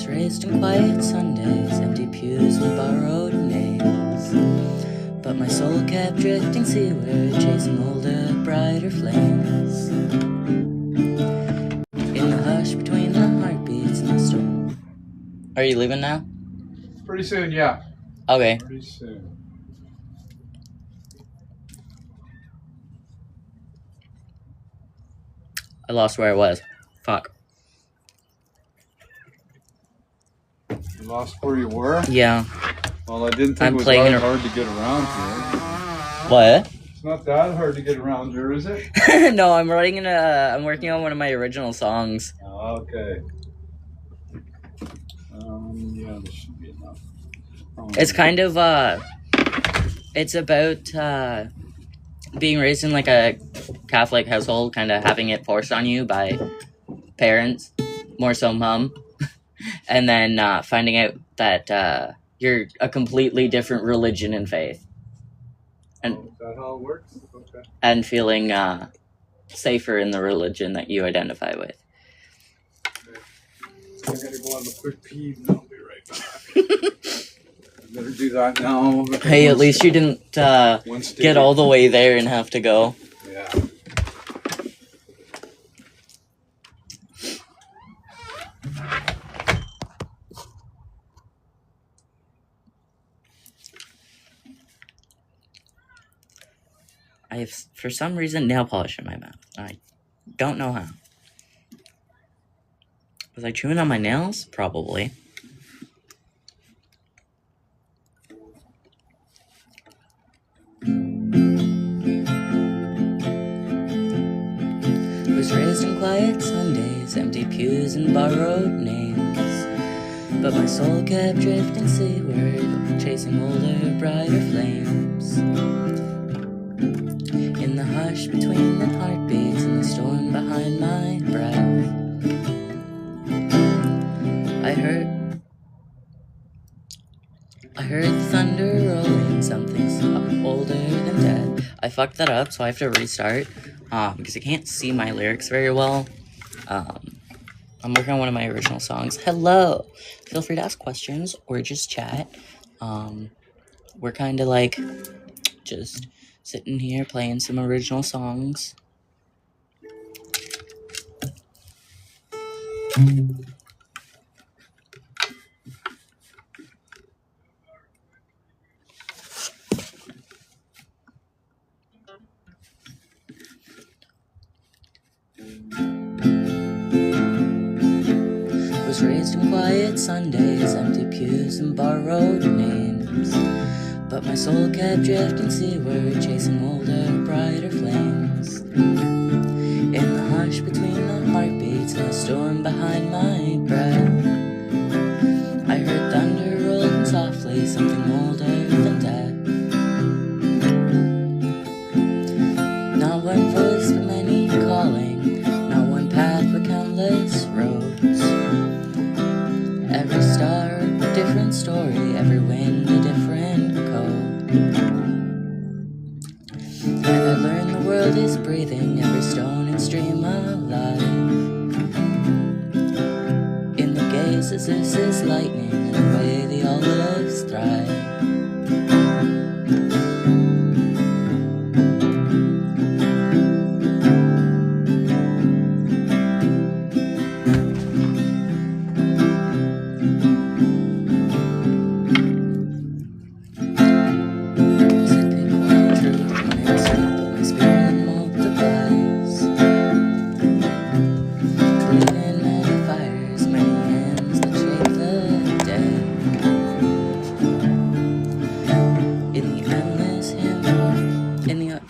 Was raised in quiet Sundays, empty pews and borrowed names. But my soul kept drifting seaward, chasing older, brighter flames. In the hush between the heartbeats and the storm. Are you leaving now? Pretty soon, yeah. Okay. Pretty soon. I lost where I was. Fuck. You lost where you were? Yeah. Well, I didn't think I'm it was playing that hard to get around here. What? It's not that hard to get around here, is it? No, I'm working on one of my original songs. Okay. Yeah, this should be enough. It's kind of, it's about, being raised in, like, a Catholic household, kind of having it forced on you by parents, more so mom, and then, finding out that, you're a completely different religion and faith. And, is that how it works? Okay. and feeling, safer in the religion that you identify with. Okay. I'm gonna go on a quick pee and I'll be right back. I better do that now. Hey, at least you didn't, get all the way there and have to go. Yeah. I have, for some reason, nail polish in my mouth. I don't know how. Was I chewing on my nails? Probably. Was raised in quiet Sundays, empty pews and borrowed names. But my soul kept drifting seaward, chasing older, brighter flames. In the hush between the heartbeats and the storm behind my breath, I heard the thunder rolling, something older than death. I fucked that up, so I have to restart, because I can't see my lyrics very well. I'm working on one of my original songs. Hello! Feel free to ask questions, or just chat. We're kind of like, just sitting here playing some original songs. Was raised in quiet Sundays, empty pews and borrowed names. But my soul kept drifting seaward, chasing older, brighter flames. In the hush between the heartbeats and the storm behind my breath, I heard thunder rolling softly, something older than death. Not one voice but many calling, not one path but countless roads. Every star a different story, every wind a different code. And I learned the world is breathing, every stone and stream alive. In the gaze as this is lightning, in the way the olives thrive.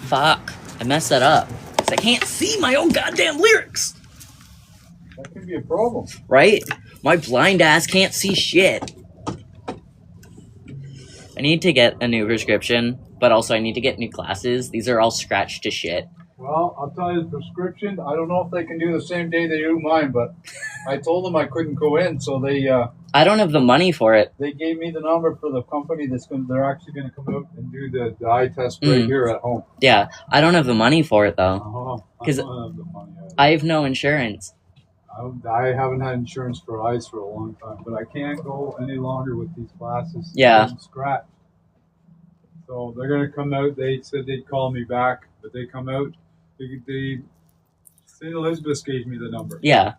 Fuck, I messed that up. 'Cause I can't see my own goddamn lyrics. That could be a problem. Right? My blind ass can't see shit. I need to get a new prescription, but also I need to get new glasses. These are all scratched to shit. Well, I'll tell you the prescription. I don't know if they can do the same day they do mine, but I told them I couldn't go in, so I don't have the money for it. they gave me the number for the company they're actually going to come out and do the eye test right here at home. Yeah, I don't have the money for it though. I 'Cause don't have the money. I have no insurance. I haven't had insurance for eyes for a long time, but I can't go any longer with these glasses. Yeah. Scratch. So they're gonna come out. They said they'd call me back, but they come out. They St. Elizabeth's gave me the number. Yeah.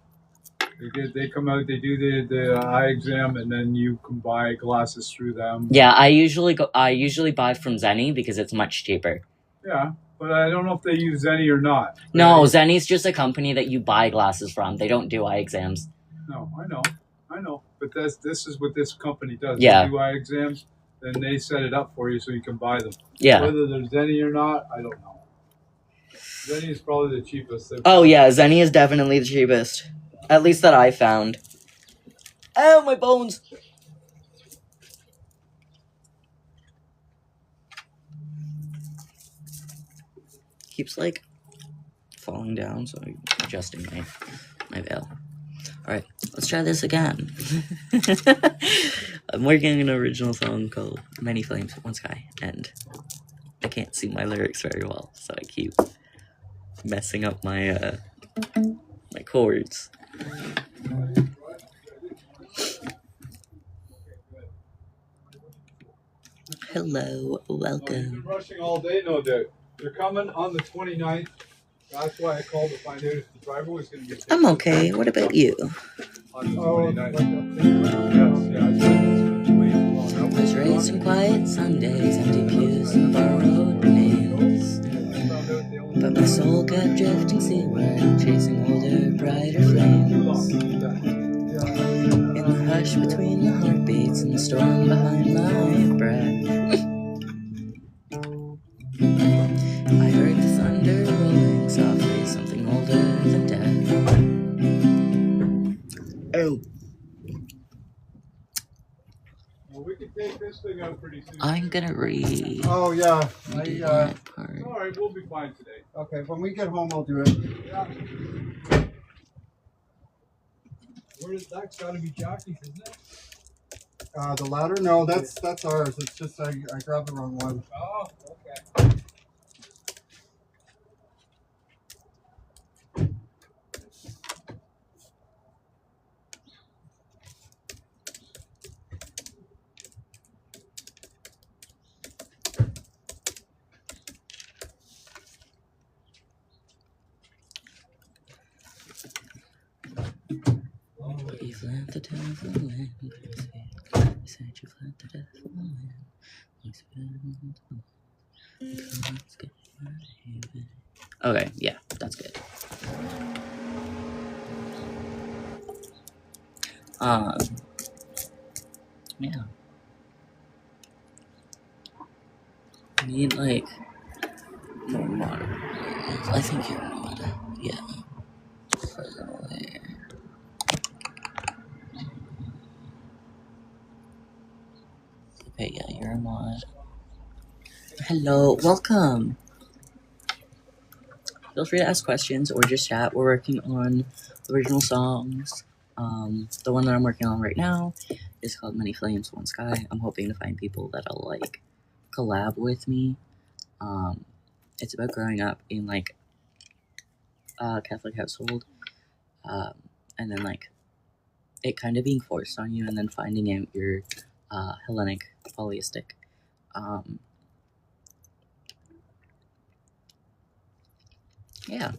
They come out. They do the eye exam, and then you can buy glasses through them. Yeah, I usually buy from Zenny because it's much cheaper. Yeah, but I don't know if they use Zenny or not. No, Zenny's just a company that you buy glasses from. They don't do eye exams. No, I know. But this is what this company does. Yeah. They do eye exams, then they set it up for you so you can buy them. Yeah. Whether there's Zenny or not, I don't know. Zenny is probably the cheapest. Oh yeah, Zenny is definitely the cheapest. At least that I found. Ow, my bones! Keeps like falling down, so I'm adjusting my veil. Alright, let's try this again. I'm working on an original song called Many Flames, One Sky, and I can't see my lyrics very well, so I keep messing up my my chords. Hello, welcome. You've been rushing all day, no doubt. They're coming on the 29th. That's why I called to find out if the driver was going to be. I'm okay. What about you? On the 29th. Was raised in quiet Sundays, empty pews and borrowed names. But my soul kept drifting seaward, chasing older, brighter flames. In the hush between the heartbeats and the storm behind my breath, I heard the thunder rolling softly, something older than death. Oh. Well, we can take this thing out pretty soon. I'm gonna read. Oh yeah. That part. All right, we'll be fine today. Okay, when we get home, I'll do it. Yeah. That's got to be Jackie's, isn't it? The ladder? No, that's ours. It's just I grabbed the wrong one. Oh, okay. You've let the devil in. You said you've let the devil in. Okay, yeah, that's good. Yeah. I need like more water. I think you're not. Yeah. Further away. Okay, yeah, you're a mod. Hello, welcome. Feel free to ask questions or just chat. We're working on original songs. The one that I'm working on right now is called Many Flames, One Sky. I'm hoping to find people that'll like collab with me. It's about growing up in like a Catholic household, and then like it kind of being forced on you, and then finding out your Hellenic polyistic. Yeah.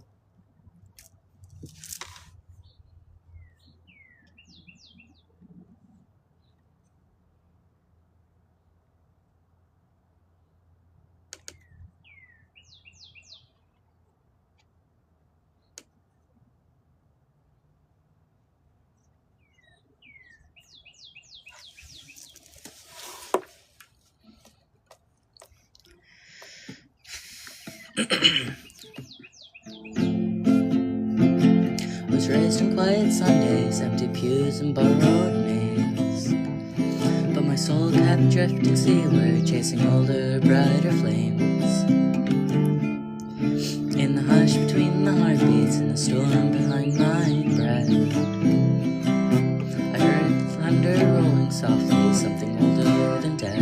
Was raised in quiet Sundays, empty pews and borrowed names. But my soul kept drifting seaward, chasing older, brighter flames. In the hush between the heartbeats and the storm behind my breath, I heard the thunder rolling softly, something older than death.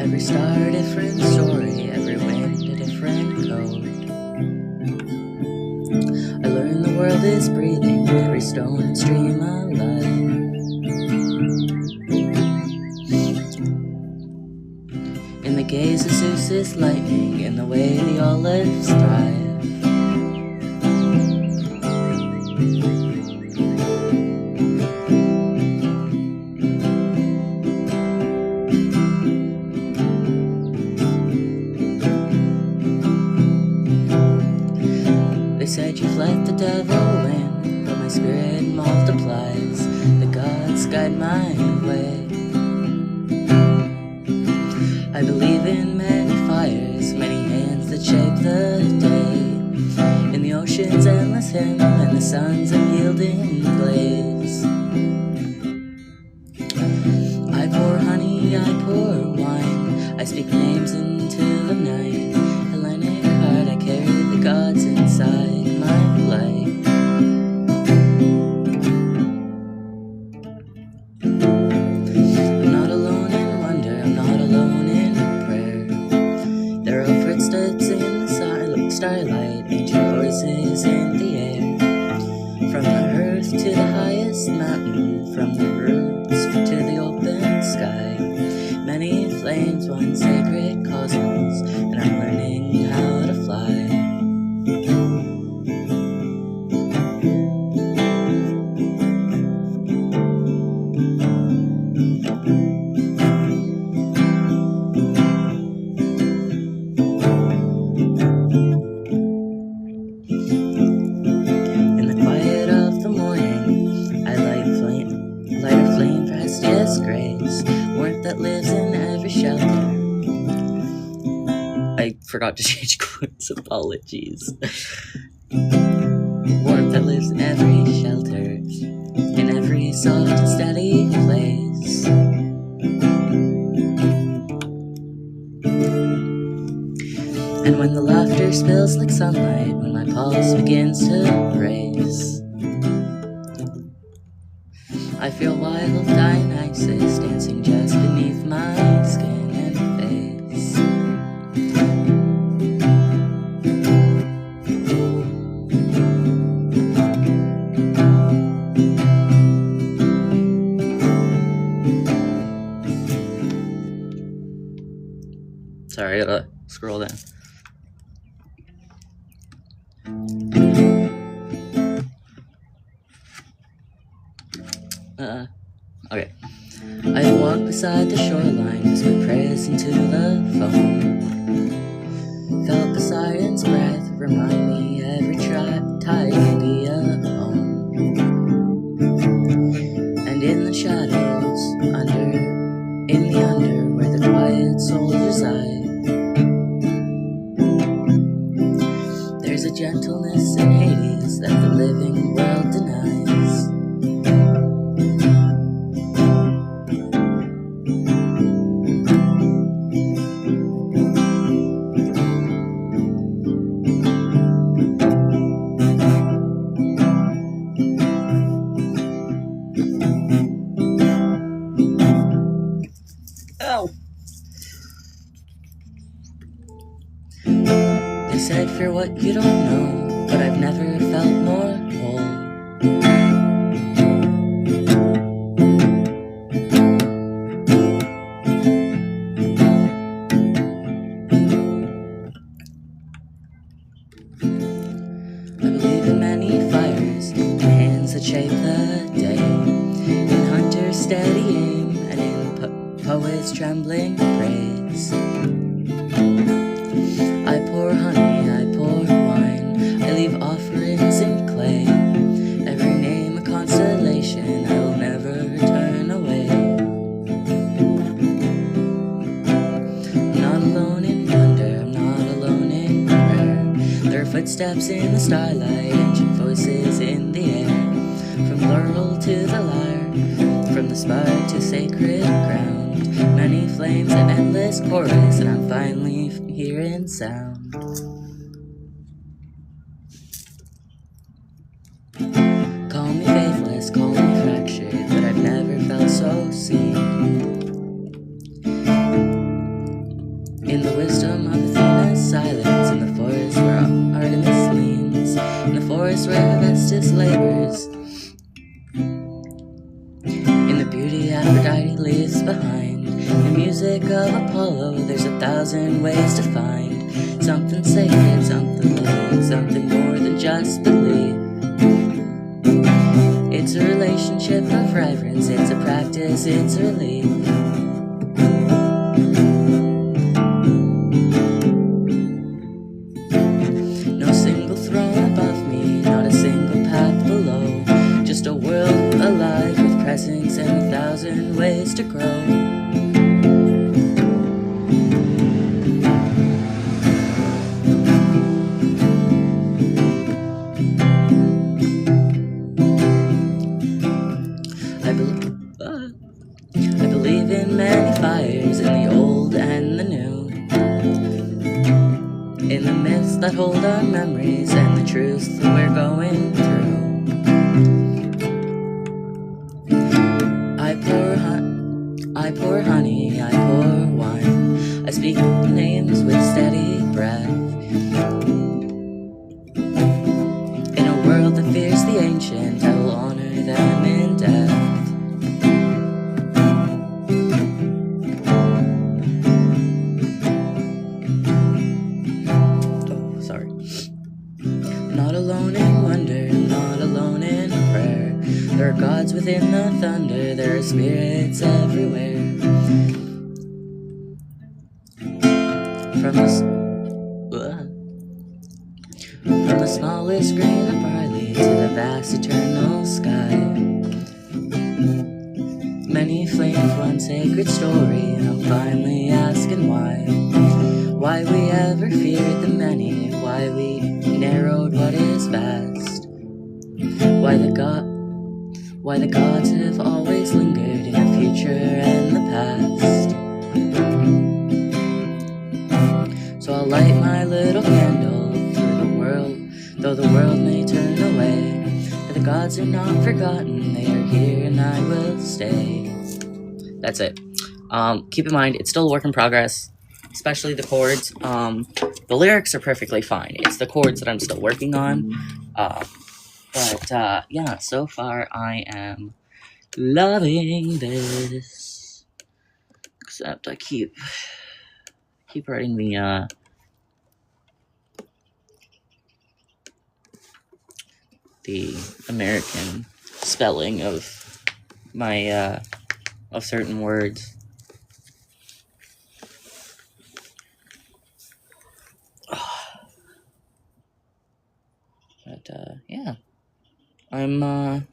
Every star a different story, every wind a different code. I learned the world is breathing, every stone and stream alive. In the gaze of Zeus's lightning, in the way the olives thrive. They said you've let the devil in, but my spirit multiplies. The gods guide my way. I believe in many fires, many hands that shape the day. In the ocean's endless hymn, and the sun's unyielding blaze. I pour honey, I pour wine, I speak names into the night. Hellenic heart, I carry the gods inside my light. I'm not alone in wonder, I'm not alone in prayer. There are footsteps in the starlight, ancient voices in the air. From the earth to the highest mountain, from the roots to the open sky. Many flames, one sacred cosmos, and I'm learning how to fly. In the quiet of the morning, I light a flame for Hestia's grace, warmth that lives in every shelter. I forgot to change quotes, apologies. Warmth that lives in every shelter, in every soft and steady place. And when the laughter spills like sunlight, when my pulse begins to race, I feel wild Dionysus dancing just beneath my skin and face. Sorry, I gotta scroll down. Okay. I walk beside the shoreline, whisper prayers into the foam. Felt the siren's breath remind me every tide can be a home. And in the shadows, in the under, where the quiet souls reside, there's a gentleness in Hades that the living world denies. Ow! They said fear what you don't know, but I've never felt more whole. I believe in many fires, in hands that shape the day, in hunters' steady aim, and in poets' trembling praise. I pour honey, I pour wine, I leave offerings in clay. Every name a constellation, I will never turn away. I'm not alone in wonder, I'm not alone in prayer. There are footsteps in the starlight, ancient voices in the air. From laurel to the lyre, from the spire to sacred ground. Many flames and endless chorus, and I'm finally hearing sound. Call me faithless, call me fractured, but I've never felt so seen. In the wisdom of Athena's silence, in the forest where Artemis leans, in the forest where Hephaestus labors, in the beauty Aphrodite leaves behind, the music of Apollo, there's 1,000 ways to find something sacred, something living, something more than just belief. It's a relationship of reverence, it's a practice, it's a relief. No single throne above me, not a single path below, just a world alive with presence and 1,000 ways to grow. I believe in many fires, in the old and the new, in the myths that hold our memories and the truths that we're going through. I pour honey, I pour wine, I speak names with steady breath. In a world that fears the ancient, I will honor them in death. Not alone in wonder, not alone in prayer. There are gods within the thunder, there are spirits everywhere. From the smallest grain of barley to the vast eternal sky, many flames one sacred story, and I'm finally asking why we ever feared the many, why we narrowed what is vast, why the gods have always lingered in the future and the past. So I'll light my little candle for the world, though the world may turn away, for the gods are not forgotten, they are here and I will stay. That's it. Keep in mind, it's still a work in progress, especially the chords. The lyrics are perfectly fine. It's the chords that I'm still working on. But yeah, so far I am loving this. Except I keep writing the American spelling of my of certain words. But yeah, I'm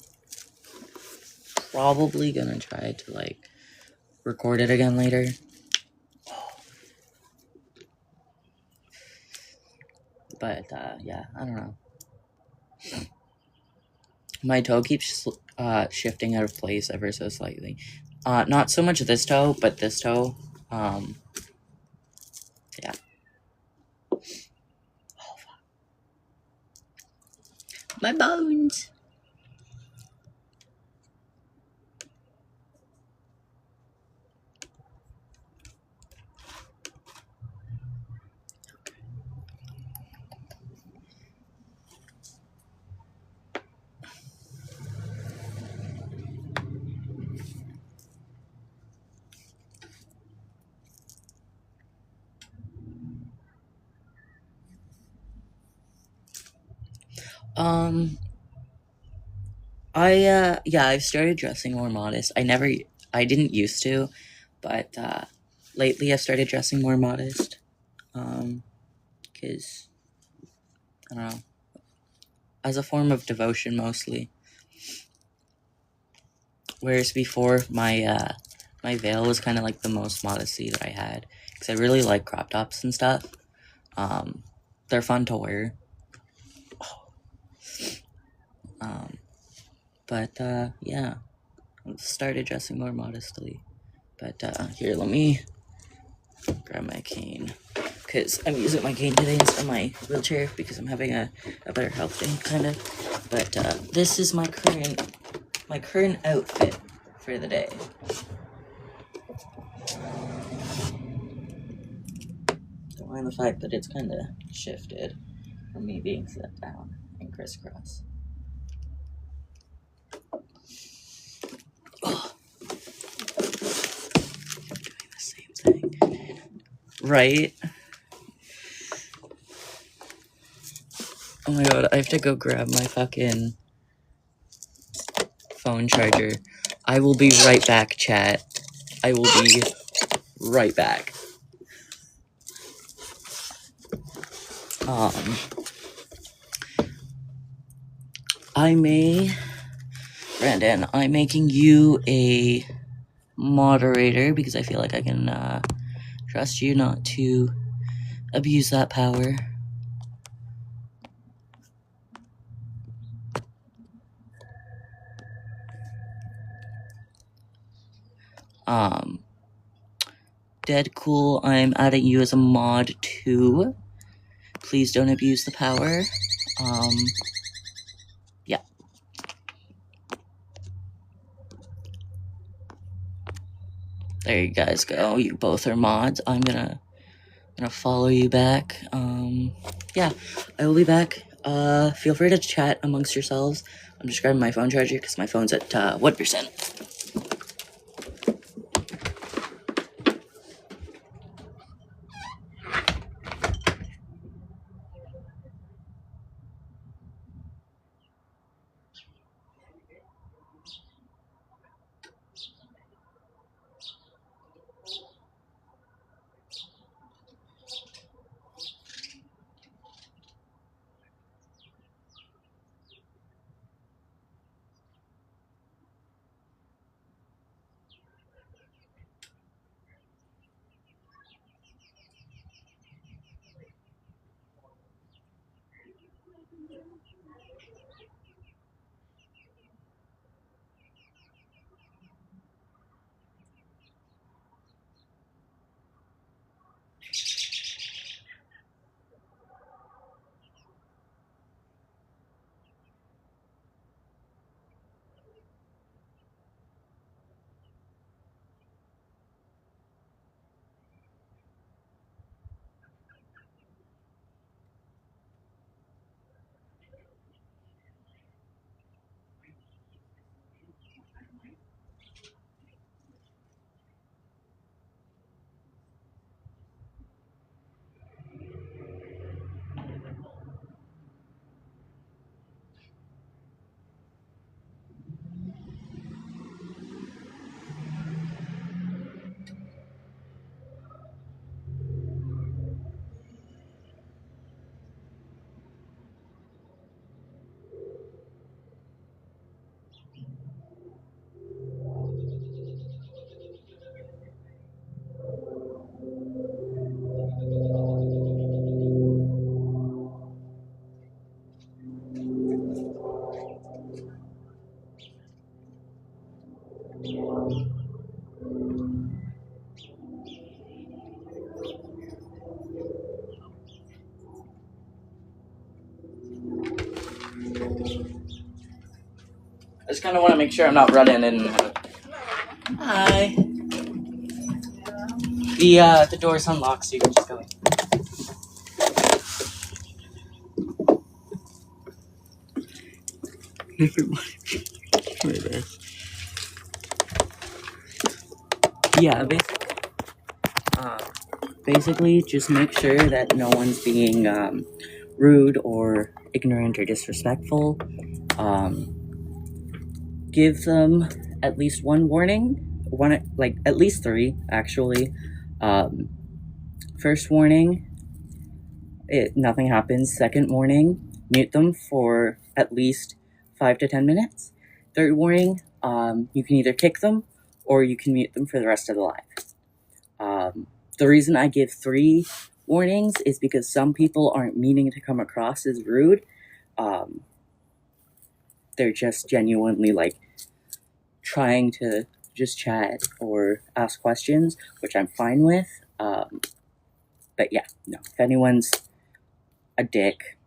probably gonna try to like record it again later. But yeah, I don't know. My toe keeps shifting out of place ever so slightly. Not so much this toe, but this toe. Yeah. Oh, fuck. My bones. Yeah, I've started dressing more modest. I didn't used to, but, lately I've started dressing more modest, cause, I don't know, as a form of devotion mostly. Whereas before, my veil was kind of like the most modesty that I had, cause I really like crop tops and stuff. They're fun to wear. But, yeah, I've started dressing more modestly. But, here, let me grab my cane, because I'm using my cane today instead of my wheelchair, because I'm having a better health day, kind of. But, this is my current outfit for the day. mind the fact that it's kind of shifted from me being set down and crisscross. Doing the same thing. Right? Oh my god, I have to go grab my fucking phone charger. I will be right back, chat. I will be right back. Brandon, I'm making you a moderator because I feel like I can trust you not to abuse that power. Dead Cool, I'm adding you as a mod too. Please don't abuse the power. Yeah. There you guys go. You both are mods. I'm gonna follow you back. Yeah, I will be back. Feel free to chat amongst yourselves. I'm just grabbing my phone charger because my phone's at 1%. I just kind of want to make sure I'm not running in. Hi. The door's unlocked, so you can just go in. Yeah, basically, just make sure that no one's being rude or ignorant or disrespectful. Give them at least one warning. At least 3, actually. First warning, nothing happens. Second warning, mute them for at least 5 to 10 minutes. Third warning, you can either kick them or you can mute them for the rest of the live. The reason I give 3 warnings is because some people aren't meaning to come across as rude. They're just genuinely trying to just chat or ask questions, which I'm fine with. But yeah, no, if anyone's a dick,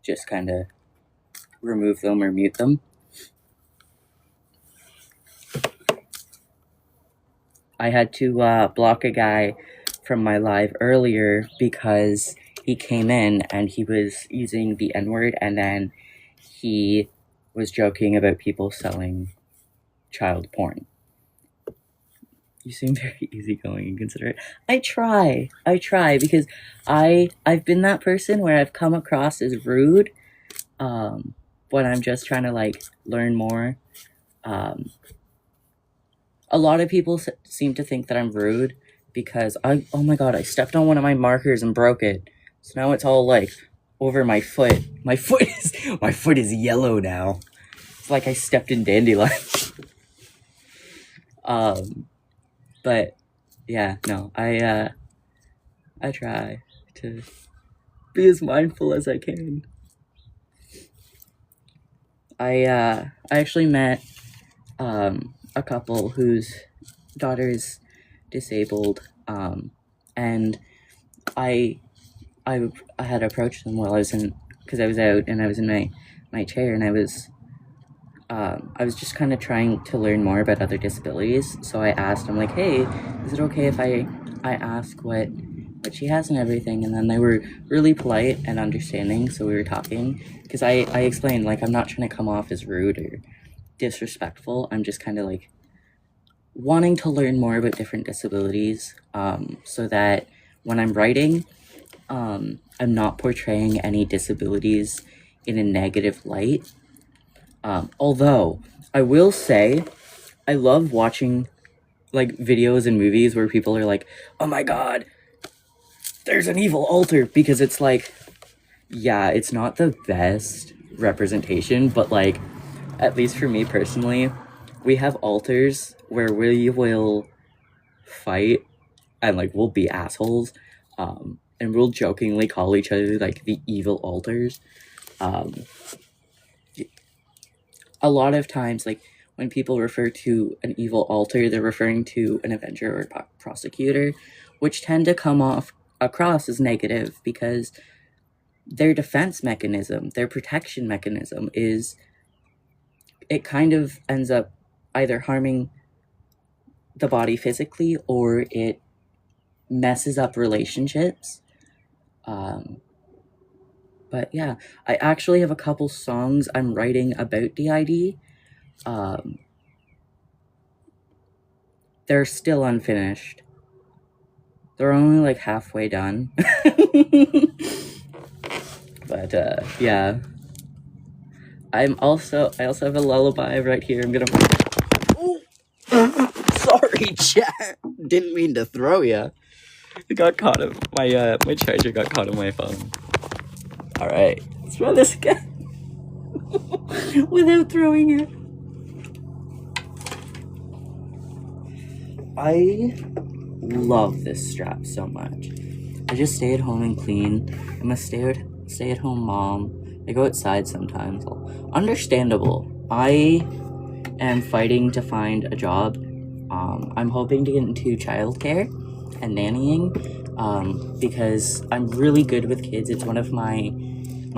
just kind of remove them or mute them. I had to block a guy from my live earlier because he came in and he was using the N-word, and then he was joking about people selling child porn. You seem very easygoing and considerate. I try because I've been that person where I've come across as rude when I'm just trying to like learn more. A lot of people seem to think that I'm rude because oh my god, I stepped on one of my markers and broke it. So now it's all like over my foot. My foot is yellow now. It's like I stepped in dandelion. But yeah, no, I try to be as mindful as I can. I actually met a couple whose daughter is disabled, and I had approached them while I was because I was out and I was in my chair, and I was just kind of trying to learn more about other disabilities. So I asked them, like, hey, is it okay if I ask what she has and everything? And then they were really polite and understanding, so we were talking. Because I explained, like, I'm not trying to come off as rude or disrespectful. I'm just kind of, like, wanting to learn more about different disabilities, so that when I'm writing, I'm not portraying any disabilities in a negative light. Although, I will say, I love watching, like, videos and movies where people are like, oh my god, there's an evil altar, because it's like, yeah, it's not the best representation, but, like, at least for me personally, we have altars where we will fight, and, like, we'll be assholes, and we'll jokingly call each other, like, the evil altars. A lot of times, like, when people refer to an evil altar, they're referring to an avenger or a prosecutor, which tend to come across as negative because their defense mechanism, their protection mechanism is, it kind of ends up either harming the body physically or it messes up relationships. But yeah, I actually have a couple songs I'm writing about DID. They're still unfinished. They're only like halfway done. But yeah. I also have a lullaby right here. I'm gonna. Oh, sorry, chat. Didn't mean to throw ya. It got caught in my charger got caught in my phone. All right, let's try this again without throwing it. I love this strap so much. I just stay at home and clean. I'm a stay at home mom. I go outside sometimes. Understandable. I am fighting to find a job. I'm hoping to get into childcare and nannying, because I'm really good with kids. It's one of my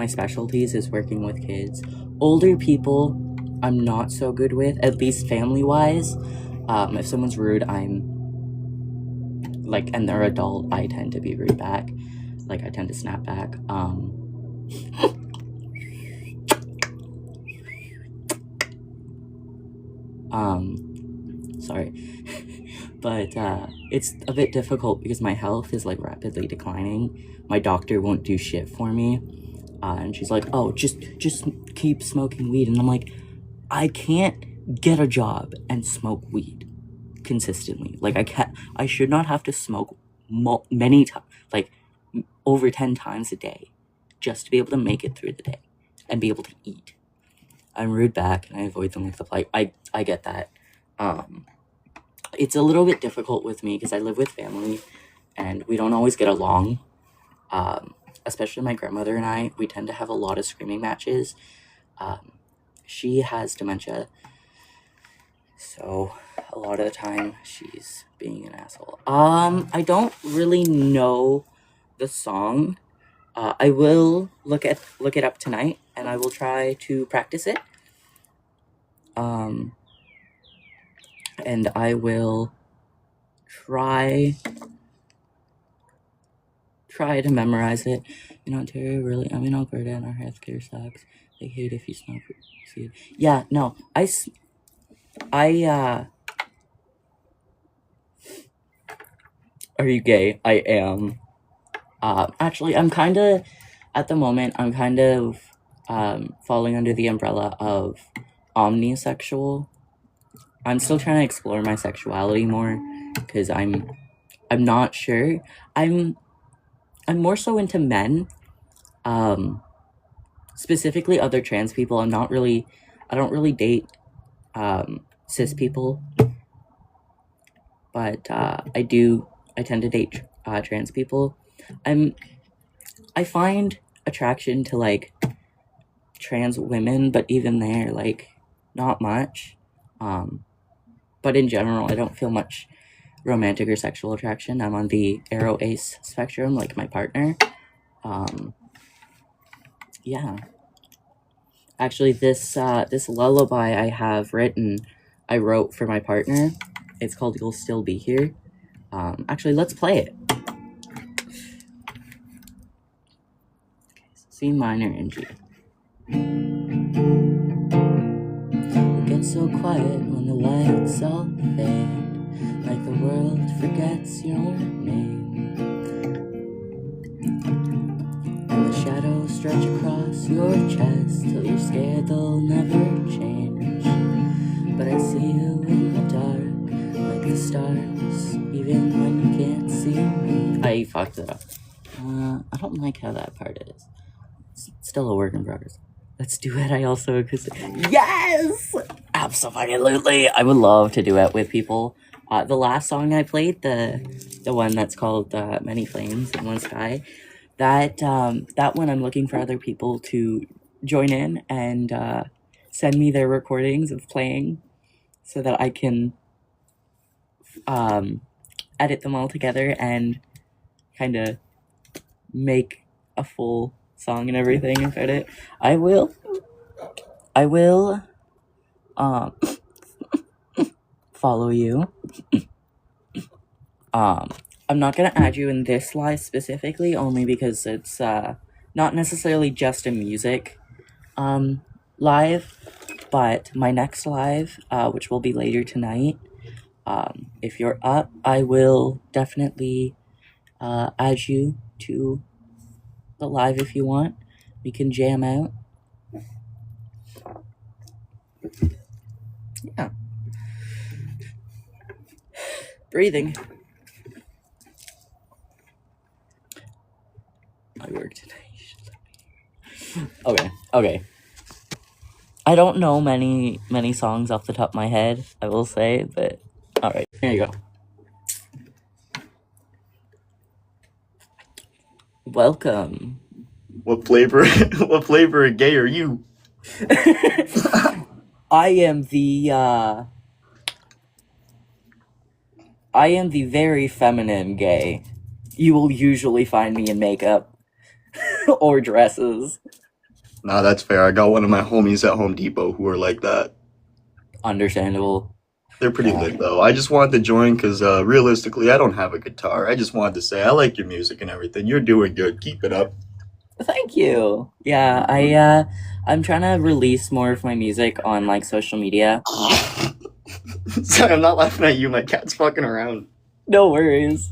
specialties is working with kids. Older people, I'm not so good with, at least family-wise. If someone's rude, I'm like, and they're adult, I tend to be rude back. Like, I tend to snap back. Sorry. But, it's a bit difficult because my health is, like, rapidly declining. My doctor won't do shit for me. And she's like, oh, just keep smoking weed. And I'm like, I can't get a job and smoke weed consistently. Like, I should not have to smoke many times, like, over 10 times a day just to be able to make it through the day and be able to eat. I'm rude back and I avoid them like the plague. I get that. It's a little bit difficult with me because I live with family and we don't always get along. Especially my grandmother and I, we tend to have a lot of screaming matches. She has dementia, so a lot of the time she's being an asshole. I don't really know the song. I will look it up tonight and I will try to practice it. And I will try try to memorize it. In Ontario, really, I'm in Alberta and our healthcare sucks. They hate if you smoke weed. Yeah, no, are you gay? I am. Actually, I'm kind of, at the moment, I'm kind of, falling under the umbrella of omnisexual. I'm still trying to explore my sexuality more, because I'm not sure. I'm more so into men, specifically other trans people. I don't really date, cis people, but, I tend to date, trans people. I find attraction to, like, trans women, but even there, like, not much. But in general, I don't feel much romantic or sexual attraction. I'm on the aro ace spectrum, like my partner. Yeah. Actually, this lullaby I wrote for my partner. It's called You'll Still Be Here. Actually, let's play it. C minor and G. It gets so quiet when the lights all fade, like the world forgets your name, and the shadows stretch across your chest till you're scared they'll never change. But I see you in the dark, like the stars, even when you can't see me. I fucked it up. I don't like how that part is. It's still a work in progress. Let's duet. I also acoustic. Yes! Absolutely. I would love to duet with people. The last song I played, the one that's called Many Flames in One Sky, that one I'm looking for other people to join in and send me their recordings of playing so that I can edit them all together and kind of make a full song and everything about it. I will follow you. I'm not gonna add you in this live specifically, only because it's not necessarily just a music live, but my next live, which will be later tonight, if you're up, I will definitely add you to the live if you want. We can jam out. Yeah. Breathing. I work tonight. Okay. I don't know many songs off the top of my head, I will say, but alright, here you go. Welcome. What flavor of gay are you? I am the very feminine gay. You will usually find me in makeup or dresses. Nah, that's fair. I got one of my homies at Home Depot who are like that. Understandable. They're pretty lit though. I just wanted to join because realistically, I don't have a guitar. I just wanted to say I like your music and everything. You're doing good. Keep it up. Thank you. Yeah, I'm trying to release more of my music on like social media. Sorry, I'm not laughing at you. My cat's fucking around. No worries.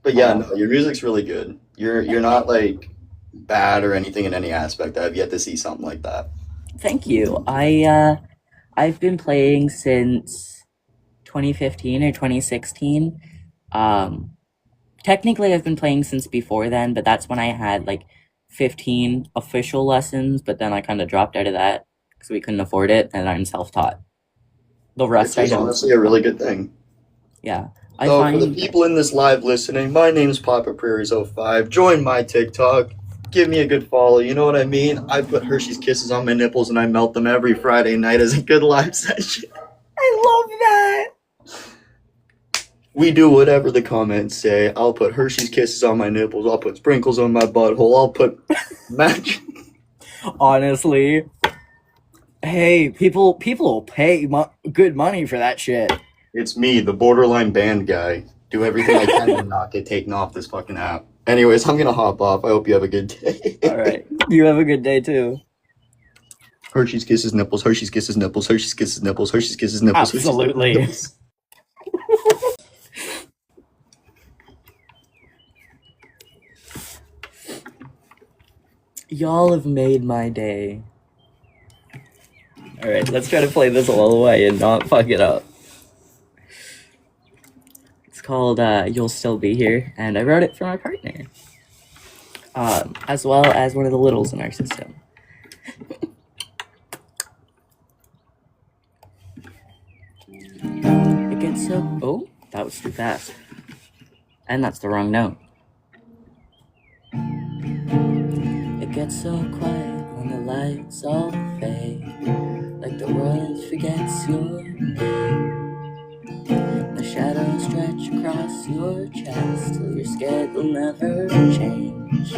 But yeah, no, your music's really good. You're not like bad or anything in any aspect. I've yet to see something like that. Thank you. I've been playing since 2015 or 2016. Technically I've been playing since before then, but that's when I had like 15 official lessons, but then I kind of dropped out of that because we couldn't afford it, and I'm self-taught. The rest I It's don't. honestly a really good thing. Yeah. So for the people in this live listening, my name's Papa Prairies05. Join my TikTok. Give me a good follow. You know what I mean? I put Hershey's Kisses on my nipples and I melt them every Friday night as a good live session. I love that. We do whatever the comments say. I'll put Hershey's Kisses on my nipples. I'll put sprinkles on my butthole. I'll put match. Honestly, hey, people will pay good money for that shit. It's me, the borderline band guy. do everything I can to not get taken off this fucking app. Anyways, I'm gonna hop off. I hope you have a good day. All right. You have a good day too. Hershey's Kisses nipples, Hershey's Kisses nipples, Hershey's Kisses nipples, Hershey's Kisses nipples. Hershey's Absolutely. Kisses nipples. Y'all have made my day. Alright, let's try to play this a little way and not fuck it up. It's called You'll Still Be Here, and I wrote it for my partner. As well as one of the littles in our system. It gets so... Oh, that was too fast. And that's the wrong note. It gets so quiet when the lights all fade, like the world forgets your name. The shadows stretch across your chest till you're scared they'll never change.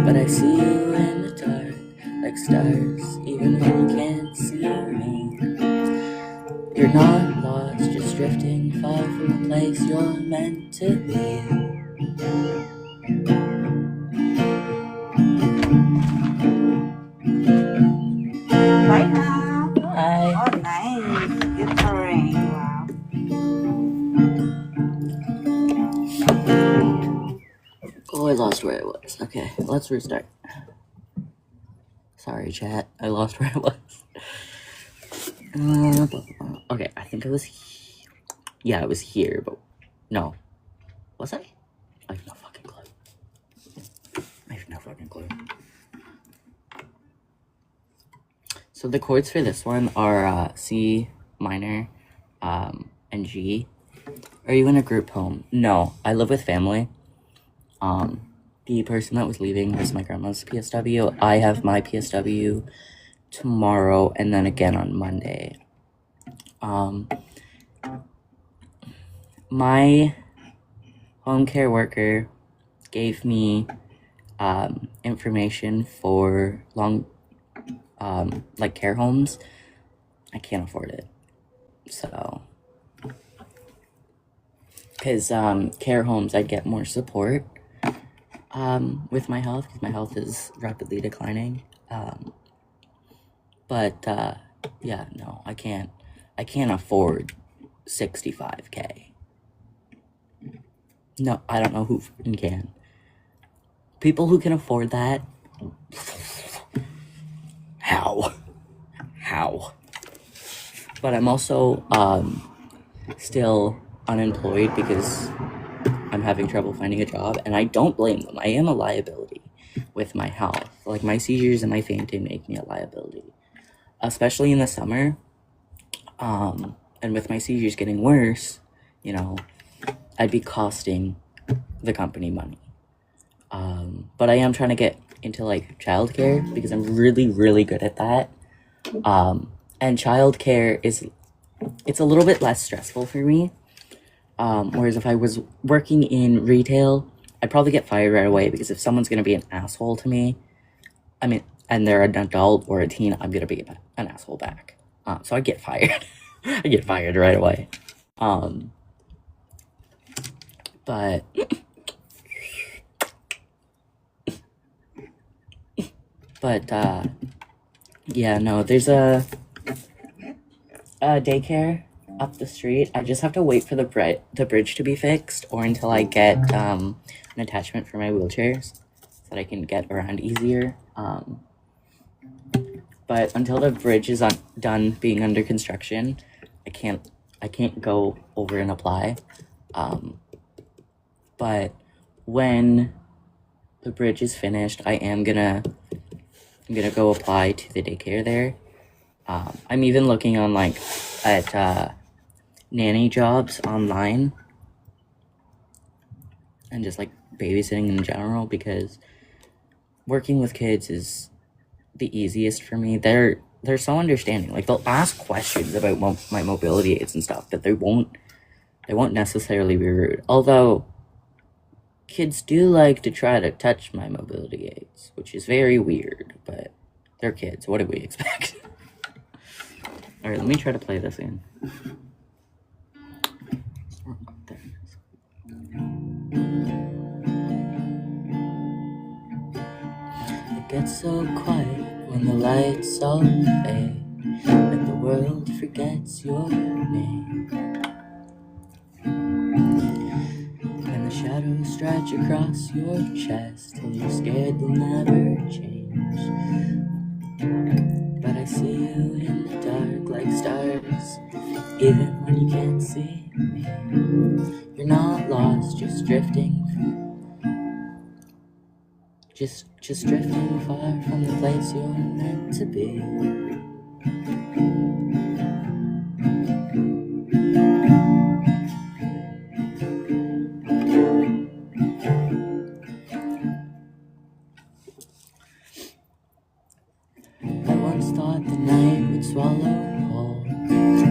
But I see you in the dark, like stars, even when you can't see me. You're not lost, just drifting far from the place you're meant to be. Bye now. Hi. Oh, nice. Good purring. Wow. Oh, I lost where I was. Okay, let's restart. Sorry, chat. I lost where I was. Okay, I think I was... Yeah, I was here, but... No. Was I? I have no fucking clue. I have no fucking clue. So the chords for this one are C minor, and G. Are you in a group home? No, I live with family. The person that was leaving was my grandma's PSW. I have my PSW tomorrow and then again on Monday. My home care worker gave me information for like care homes. I can't afford it. So, because care homes, I'd get more support with my health, because my health is rapidly declining. But yeah, no, I can't afford $65K. No, I don't know who fucking can. People who can afford that, how? But I'm also still unemployed because I'm having trouble finding a job, and I don't blame them. I am a liability with my health. Like, my seizures and my fainting make me a liability, especially in the summer. And with my seizures getting worse, you know, I'd be costing the company money. But I am trying to get into like childcare because I'm really, really good at that. And childcare it's a little bit less stressful for me. Whereas if I was working in retail, I'd probably get fired right away, because if someone's gonna be an asshole to me, I mean, and they're an adult or a teen, I'm gonna be an asshole back. So I get fired. I get fired right away. But yeah, no, there's a daycare up the street. I just have to wait for the bridge to be fixed, or until I get an attachment for my wheelchairs so that I can get around easier. But until the bridge is done being under construction, I can't go over and apply. But when the bridge is finished, I'm gonna go apply to the daycare there. I'm even looking on at nanny jobs online, and just like babysitting in general, because working with kids is the easiest for me. They're so understanding. Like, they'll ask questions about my mobility aids and stuff, but they won't necessarily be rude. Although kids do like to try to touch my mobility aids, which is very weird, but they're kids. What do we expect? Alright, let me try to play this again. There it is. It gets so quiet when the lights all fade, like the world forgets your name. And the shadows stretch across your chest till you're scared they'll never change. But I see you in the dark like stars, even when you can't see me. You're not lost, just drifting, just drifting far from the place you're meant to be. I once thought the night would swallow whole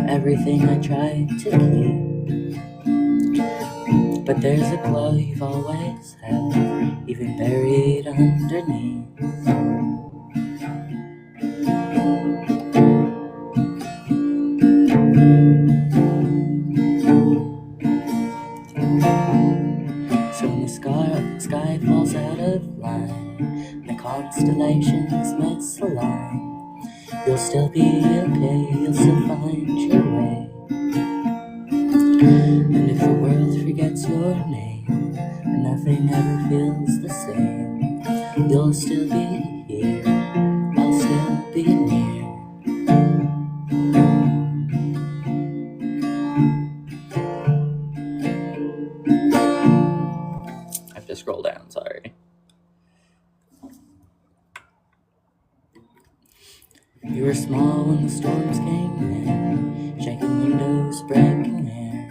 everything I tried to keep, but there's a glow you've always had, even buried underneath. So when the sky falls out of line, the constellations misalign, you'll still be okay, you'll still find your way. And if the world forgets your name, and nothing ever feels the same, you'll still be here, I'll still be near. I have to scroll down, sorry. You were small when the storms came in, shaking windows, breaking air,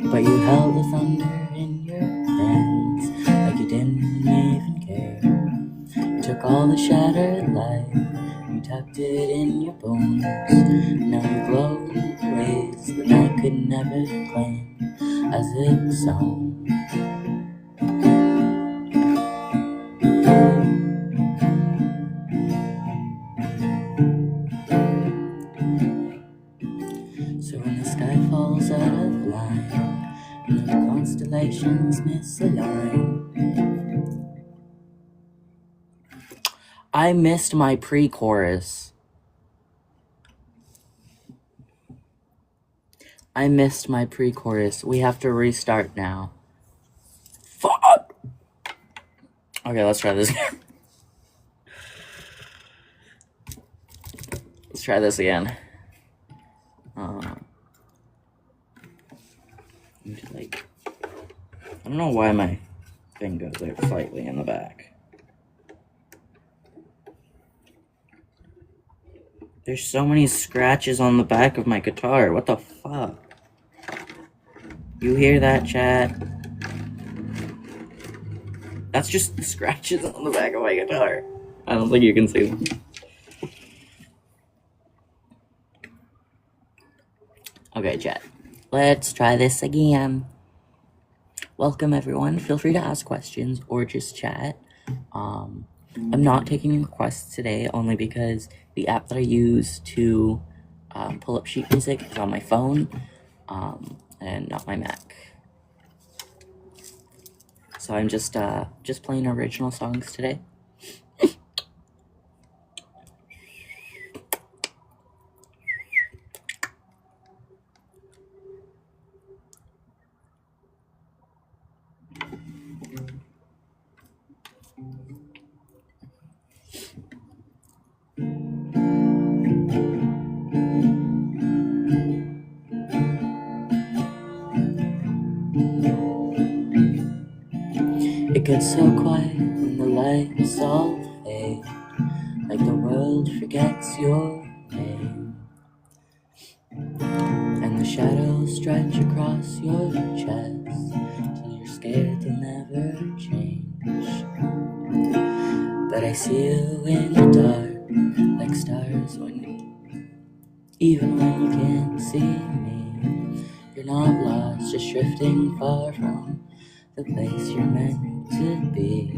but you held the thunder in your hands like you didn't even care. You took all the shattered light, you tucked it in your bones. Now you glow in ways the night could never claim as its own. So when the sky falls out of line and the constellations misalign, I missed my pre-chorus. I missed my pre-chorus. We have to restart now. Fuck! Okay, let's try this again. Let's try this again. Like, I don't know why my thing goes there slightly in the back. There's so many scratches on the back of my guitar. What the fuck? You hear that, chat? That's just scratches on the back of my guitar. I don't think you can see them. Okay, chat. Let's try this again. Welcome, everyone. Feel free to ask questions or just chat. I'm not taking requests today, only because the app that I use to pull up sheet music is on my phone, and not my Mac. So I'm just playing original songs today. It gets so quiet when the lights all fade, like the world forgets your name, and the shadows stretch across your chest till you're scared they'll never change. But I see you in the dark like stars even when you can't see me. You're not lost, just drifting far from the place you're meant to be.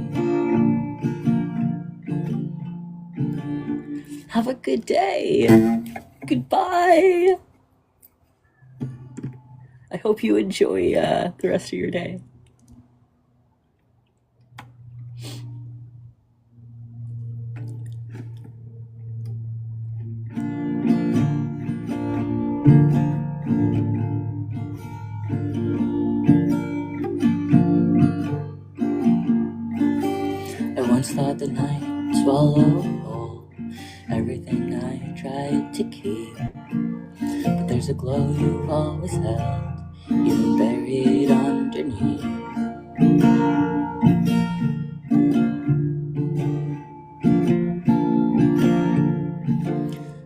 Have a good day. Goodbye. I hope you enjoy the rest of your day. I once thought the night would swallow whole everything I tried to keep, but there's a glow you've always held, even buried underneath.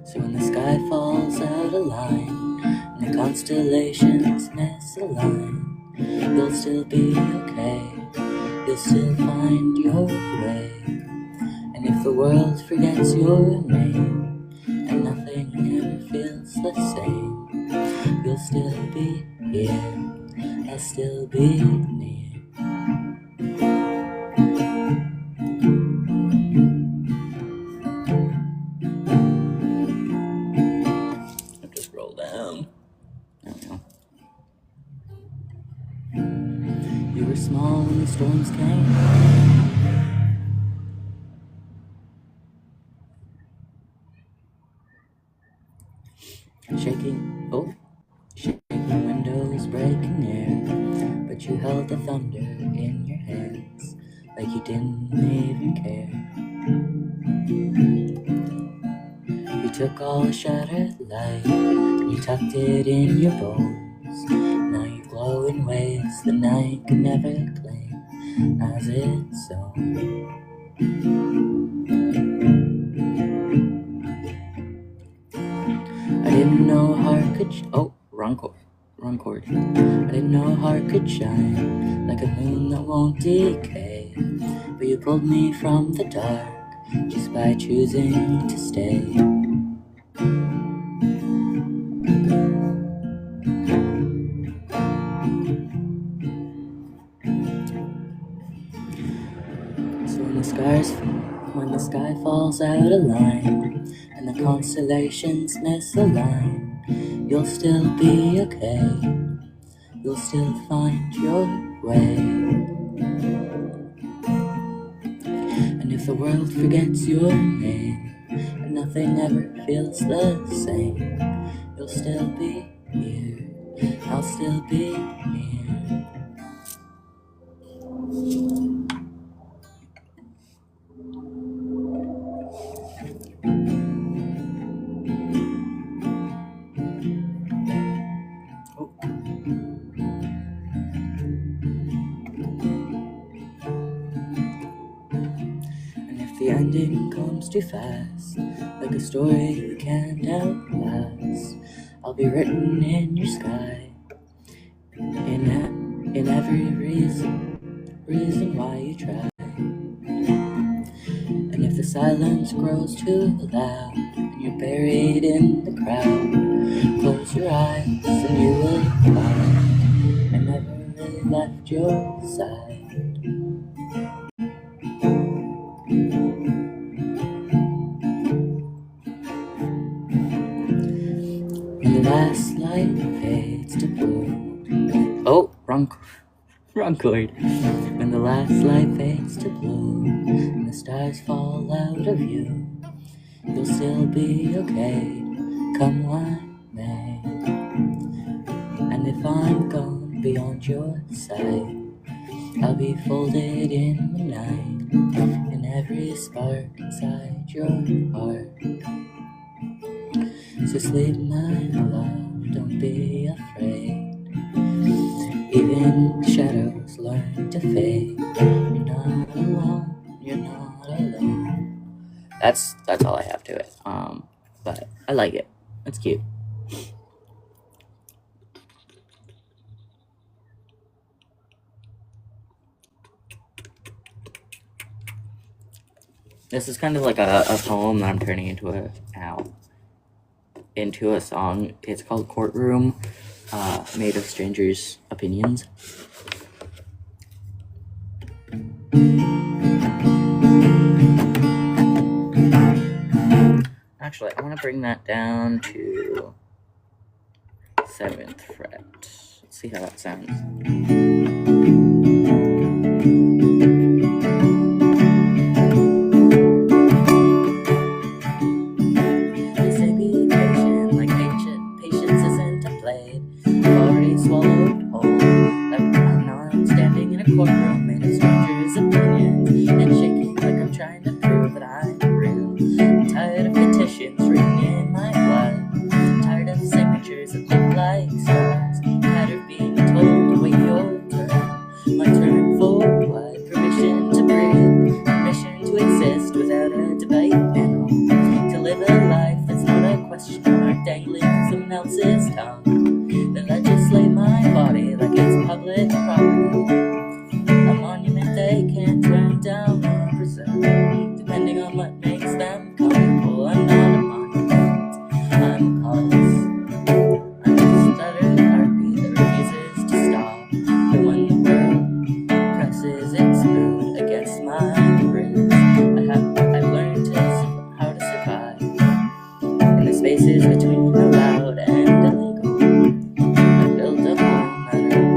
So when the sky falls out of line and the constellations misalign, you'll still be okay, you'll still find your way. And if the world forgets your name and nothing ever feels the same, you'll still be here, I'll still be near. I'll just roll down. I don't know. You were small when the storms came. Shaking windows, breaking air, but you held the thunder in your hands like you didn't even care. You took all the shattered light, you tucked it in your bones. Now you glow in ways the night could never claim as its own. I didn't know a heart could wrong chord. I didn't know a heart could shine like a moon that won't decay, but you pulled me from the dark just by choosing to stay. So when the sky falls out of line and the constellations misalign, you'll still be okay, you'll still find your way. And if the world forgets your name and nothing ever feels the same, you'll still be here, I'll still be near. The ending comes too fast, like a story you can't outlast. I'll be written in your sky, in every reason why you try. And if the silence grows too loud and you're buried in the crowd, close your eyes and you will find I never really left your side. When the last light fades to blue. Oh, wrong chord. When the last light fades to blue and the stars fall out of you, you'll still be okay, come what may. And if I'm gone beyond your sight, I'll be folded in the night, in every spark inside your heart. So sleep, my love, don't be afraid. Even shadows learn to fade. You're not alone, you're not alone. That's all I have to it. But I like it. It's cute. This is kind of like a poem that I'm turning into a song. It's called Courtroom, made of strangers' opinions. I Actually, I want to bring that down to 7th fret. Let's see how that sounds. They say be patient, like patience isn't a blade. I've already swallowed whole. Now I'm standing in a courtroom made of strangers' opinions and shaking like I'm trying to prove that I'm real. I'm tired of petitions written in my blood. Tired of signatures that look like stars. Tired of being told to wait your turn. My turn for what? Permission to breathe. Permission to exist without a debate panel. To live a life that's not a question mark dangling from someone else's tongue. They legislate my body like it's public property. A monument they can't turn down or preserve, depending on what makes them comfortable. I'm not a monument, I'm a pulse. I'm a stuttered heartbeat that refuses to stop. And when the world presses its mood against my ribs, I've learned how to survive in the spaces between allowed and illegal. I've built a home that are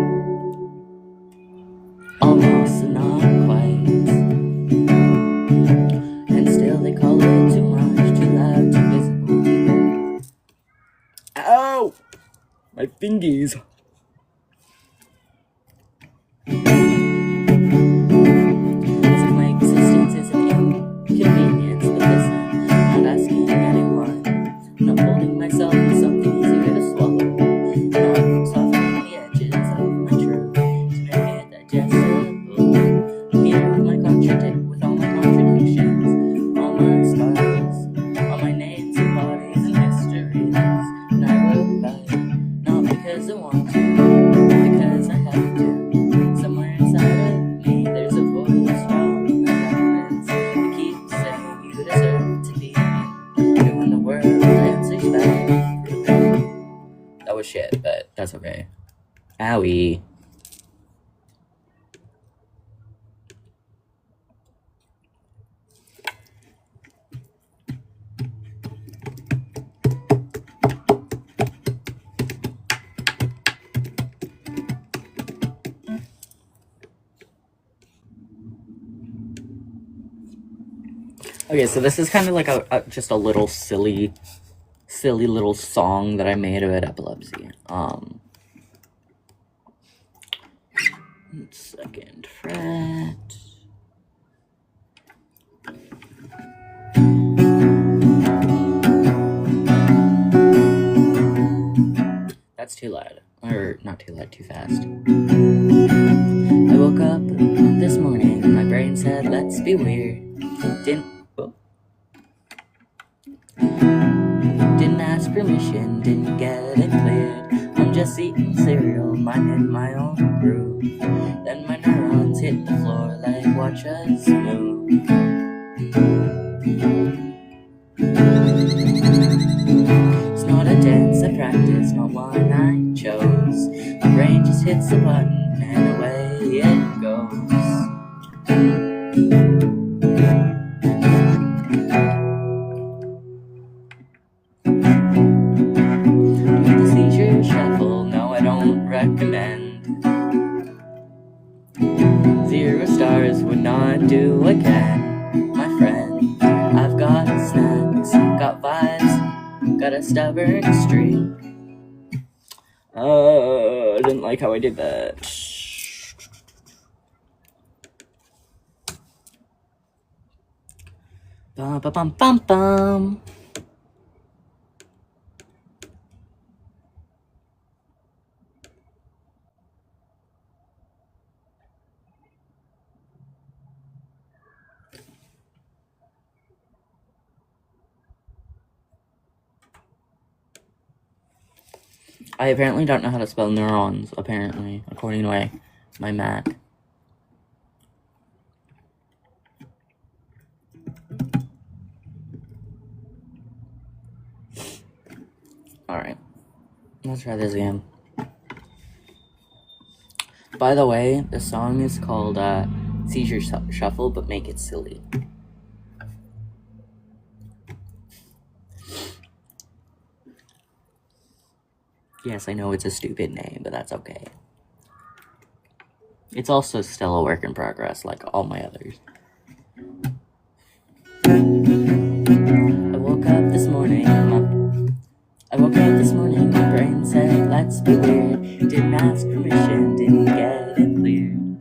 almost not quite, and still they call it too much, too loud, too visible. Ow! My fingies. As if my existence is an inconvenience, but listen, I'm not asking anyone. I'm not holding myself in something easier to swallow. I'm not softening the edges of my truth to make it digestible. I'm here with all my contradictions, all my scars, all my names and bodies and mysteries. And I will fight, not because I want to, but because I have to. Somewhere inside of me, there's a voice from the heavens that keeps saying you deserve to be me. And when the world answers back through the pain. That was shit, but that's okay. Owie. Okay, so this is kind of like just a little silly little song that I made about epilepsy. 2nd fret. That's too loud. Or not too loud, too fast. I woke up this morning and my brain said, let's be weird. Didn't ask permission, didn't get it cleared. I'm just eating cereal, minding my own groove. Then my neurons hit the floor like watch us move. It's not a dance I practice, not one I chose. My brain just hits the button and away it goes. Shuffle, no I don't recommend. 0 stars would not do again. My friend, I've got snacks, got vibes, got a stubborn streak. I didn't like how I did that. Bum bum bum bum bum. I apparently don't know how to spell neurons, apparently, according to my Mac. Alright, let's try this again. By the way, the song is called Seizure Shuffle, but make it silly. Yes, I know it's a stupid name, but that's okay. It's also still a work in progress, like all my others. I woke up this morning, my brain said, let's be weird. Didn't ask permission, didn't get it cleared.